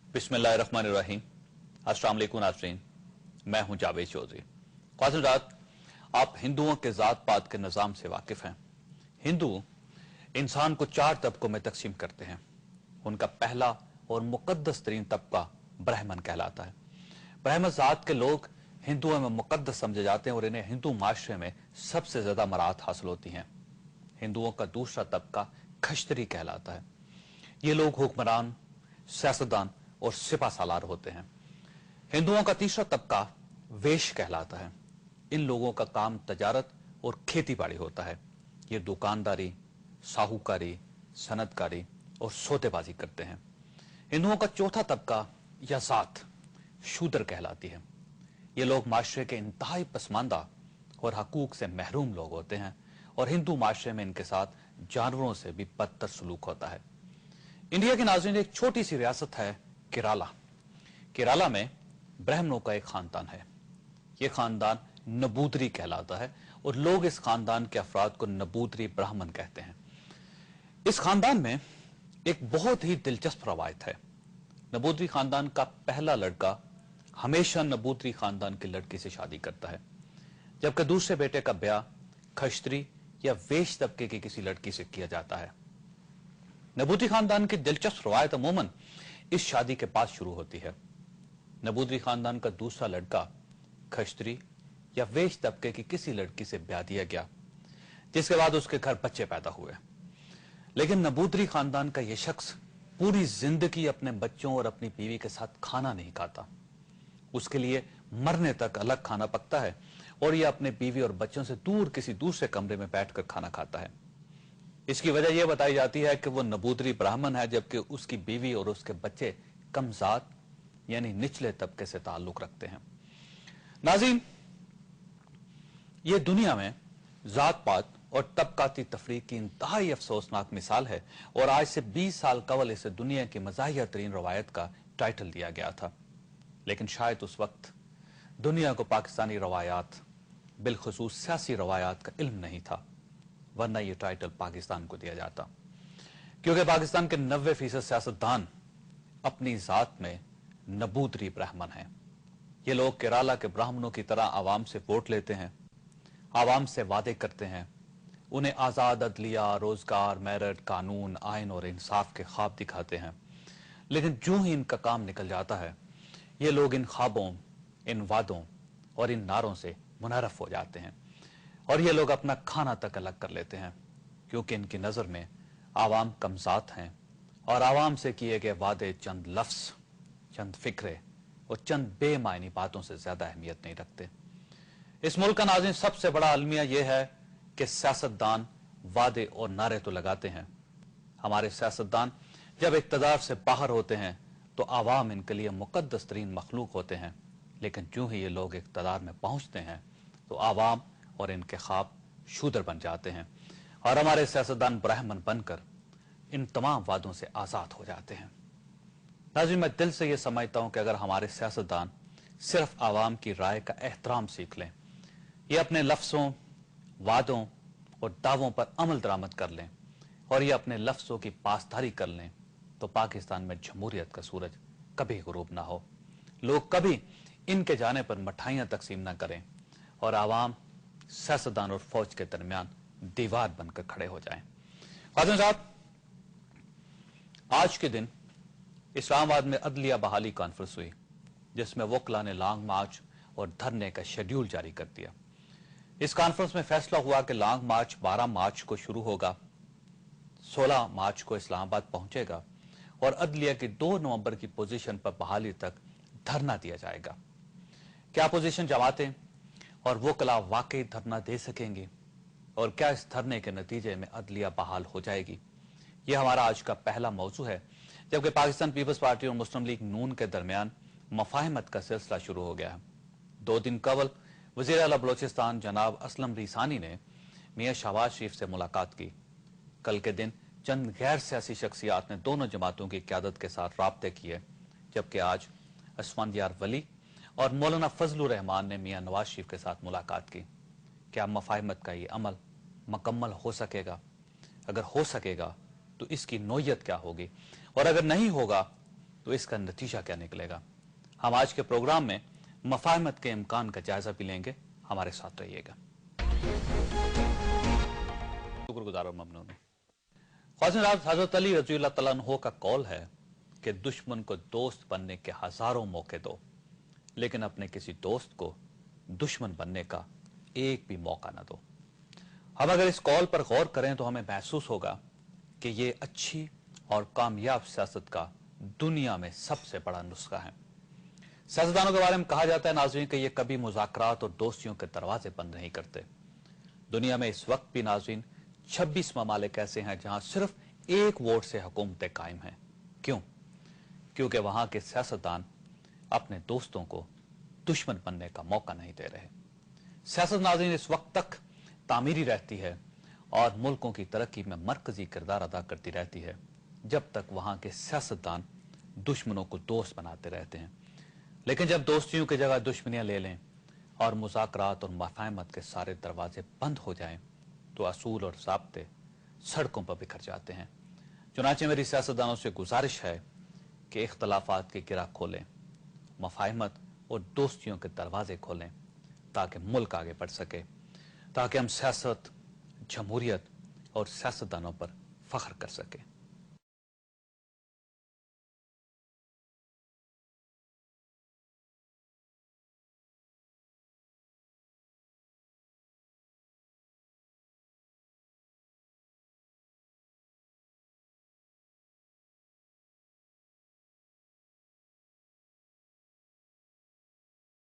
बिस्मिल्लाहिर्रहमानिर्रहीम। अस्सलाम वालेकुम नाज़रीन, मैं हूं जावेद चौधरी। ख्वाजरात, आप हिंदुओं के जात पात के निज़ाम से वाकिफ हैं। हिंदू इंसान को 4 तबकों में तकसीम करते हैं। उनका पहला और मुकद्दस तरीन तबका ब्राह्मण कहलाता है। ब्राह्मण जात के लोग हिंदुओं में मुकद्दस समझे जाते हैं और इन्हें हिंदू माशरे में सबसे ज्यादा मराहत हासिल होती हैं। हिंदुओं का दूसरा तबका खश्तरी कहलाता है। ये लोग हुक्मरान, सियासतदान और सिपा सालार होते हैं। हिंदुओं का तीसरा तबका वेश कहलाता है। इन लोगों का काम तजारत और खेती बाड़ी होता है। ये दुकानदारी, साहूकारी, सनतकारी और सौदेबाजी करते हैं। हिंदुओं का चौथा तबका या जात शूद्र कहलाती है। ये लोग माशरे के इंतहाई पसमानदा और हकूक से महरूम लोग होते हैं और हिंदू माशरे में इनके साथ जानवरों से भी बदतर सलूक होता है। इंडिया के नाज़रीन, एक छोटी सी रियासत है केरला। केरला में ब्राह्मणों का एक खानदान है। यह खानदान नबूदरी कहलाता है और लोग इस खानदान के अफराद को नबूदरी ब्राह्मण कहते हैं। इस खानदान में एक बहुत ही दिलचस्प रवायत है। नबूदरी खानदान का पहला लड़का हमेशा नबूदरी खानदान की लड़की से शादी करता है, जबकि दूसरे बेटे का ब्याह खश्तरी या वेश तबके की किसी लड़की से किया जाता है। नबूदरी खानदान की दिलचस्प रवायत अमूमन इस शादी के बाद शुरू होती है। नबूदरी खानदान का दूसरा लड़का खश्तरी या वेश तबके की किसी लड़की से ब्याह दिया गया, जिसके बाद उसके घर बच्चे पैदा हुए। लेकिन नबूदरी खानदान का यह शख्स पूरी जिंदगी अपने बच्चों और अपनी बीवी के साथ खाना नहीं खाता। उसके लिए मरने तक अलग खाना पकता है और यह अपने बीवी और बच्चों से दूर किसी दूसरे कमरे में बैठकर खाना खाता है। इसकी वजह यह बताई जाती है कि वो नबूदरी ब्राह्मण है, जबकि उसकी बीवी और उसके बच्चे कम जात यानी निचले तबके से ताल्लुक रखते हैं। नाज़रीन, ये दुनिया में जात पात और तबकाती तफरीक की इंतहाई अफसोसनाक मिसाल है और आज से 20 साल कबल इसे दुनिया की मज़ाहिया तरीन रवायत का टाइटल दिया गया था। लेकिन शायद उस वक्त दुनिया को पाकिस्तानी रवायात, बिलखुसूस सियासी रवायात का इल्म नहीं था, वरना यह टाइटल पाकिस्तान को दिया जाता। क्योंकि पाकिस्तान के 90% सियासतदान अपनी जात में नबूदरी ब्राह्मण हैं। ये लोग केरला के ब्राह्मणों की तरह आवाम से वोट लेते हैं, आवाम से वादे करते हैं, उन्हें आजाद अदलिया, रोजगार, मेरिट, कानून, आइन और इंसाफ के ख्वाब दिखाते हैं। लेकिन जो ही इनका काम निकल जाता है, ये लोग इन ख्वाबों, इन वादों और इन नारों से मुनहरफ हो जाते हैं और ये लोग अपना खाना तक अलग कर लेते हैं, क्योंकि इनकी नजर में आवाम कमजात हैं और आवाम से किए गए वादे चंद लफ्ज, चंद फिक्रे और चंद बेमायनी बातों से ज्यादा अहमियत नहीं रखते। इस मुल्क का नाज़रीन सबसे बड़ा अलमिया यह है कि सियासतदान वादे और नारे तो लगाते हैं। हमारे सियासतदान जब इक़्तिदार से बाहर होते हैं तो आवाम इनके लिए मुकद्दस तरीन मखलूक होते हैं, लेकिन जो ही ये लोग इक़्तिदार में पहुंचते हैं तो आवाम और इनके ख्वाब शूदर बन जाते हैं और हमारे सियासतदान ब्राह्मण बनकर इन तमाम वादों से आजाद हो जाते हैं। नाज़रीन, मैं दिल से यह समझता हूं कि अगर हमारे सियासतदान सिर्फ आवाम की राय का एहतराम सीख लें, ये अपने लफ्जों, वादों और दावों पर अमल दरामद कर लें और ये अपने लफ्जों की पासदारी कर लें, तो पाकिस्तान में जमहूरियत का सूरज कभी गुरूब ना हो, लोग कभी इनके जाने पर मिठाइयां तकसीम ना करें और आवाम, सियासतदान और फौज के दरमियान दीवार बनकर खड़े हो जाएं। खादिम साहब, आज के दिन इस्लामाबाद में अदलिया बहाली कॉन्फ्रेंस हुई, जिसमें वकला ने लॉन्ग मार्च और धरने का शेड्यूल जारी कर दिया। इस कॉन्फ्रेंस में फैसला हुआ कि लॉन्ग मार्च 12 मार्च को शुरू होगा, 16 मार्च को इस्लामाबाद पहुंचेगा और अदलिया की 2 नवंबर की पोजीशन पर बहाली तक धरना दिया जाएगा। क्या पोजीशन जमातें और वकला वाकई धरना दे सकेंगे और क्या इस धरने के नतीजे में अदलिया बहाल हो जाएगी? यह हमारा आज का पहला मौजू है, जबकि पाकिस्तान पीपल्स पार्टी और मुस्लिम लीग नून के दरमियान मफाहिमत का सिलसिला शुरू हो गया है। 2 दिन कबल वज़ीर आला बलोचिस्तान जनाब असलम रिसानी ने मियां शहबाज शरीफ से मुलाकात की। कल के दिन चंद गैर सियासी शख्सियात ने दोनों जमातों की क़यादत के साथ राब्ते किए, जबकि आज असफंदियार वली और मौलाना फजलुर रहमान ने मियां नवाज शरीफ के साथ मुलाकात की। क्या मफाहिमत का ये अमल मुकम्मल हो सकेगा? अगर हो सकेगा तो इसकी नोयत क्या होगी, और अगर नहीं होगा तो इसका नतीजा क्या निकलेगा। हम आज के प्रोग्राम में मफाहमत के इम्कान का जायजा भी लेंगे। हमारे साथ रहिएगा। शुक्रगुजार और ममनून। ख्वाज़ीन हज़रत अली रज़ियल्लाहु तआला अन्हु का कौल है कि दुश्मन को दोस्त बनने के हजारों मौके दो, लेकिन अपने किसी दोस्त को दुश्मन बनने का एक भी मौका न दो। हम अगर इस कौल पर गौर करें तो हमें महसूस होगा कि ये अच्छी और कामयाब सियासत का दुनिया में सबसे बड़ा नुस्खा है। सियासतदानों के बारे में कहा जाता है नाज़रीन कि ये कभी मुज़ाकरात और दोस्तियों के दरवाजे बंद नहीं करते। दुनिया में इस वक्त भी नाज़रीन 26 ममालिक ऐसे हैं जहां सिर्फ एक वोट से हुकूमतें कायम हैं। क्यों? क्योंकि वहां के सियासतदान अपने दोस्तों को दुश्मन बनने का मौका नहीं दे रहे। सियासत नाज़रीन इस वक्त तक तामीरी रहती है और मुल्कों की तरक्की में मरकजी किरदार अदा करती रहती है जब तक वहां के सियासतदान दुश्मनों को दोस्त बनाते रहते हैं। लेकिन जब दोस्तियों की जगह दुश्मनियां ले लें और मुज़ाकरात और मफाहमत के सारे दरवाजे बंद हो जाएं तो असूल और ज़ाब्ते सड़कों पर बिखर जाते हैं। चुनांचे मेरी सियासतदानों से गुजारिश है कि इख्तलाफात की गिरह खोलें, मफाहमत और दोस्तियों के दरवाजे खोलें ताकि मुल्क आगे बढ़ सके, ताकि हम सियासत, जमहूरियत और सियासतदानों पर फख्र कर सकें।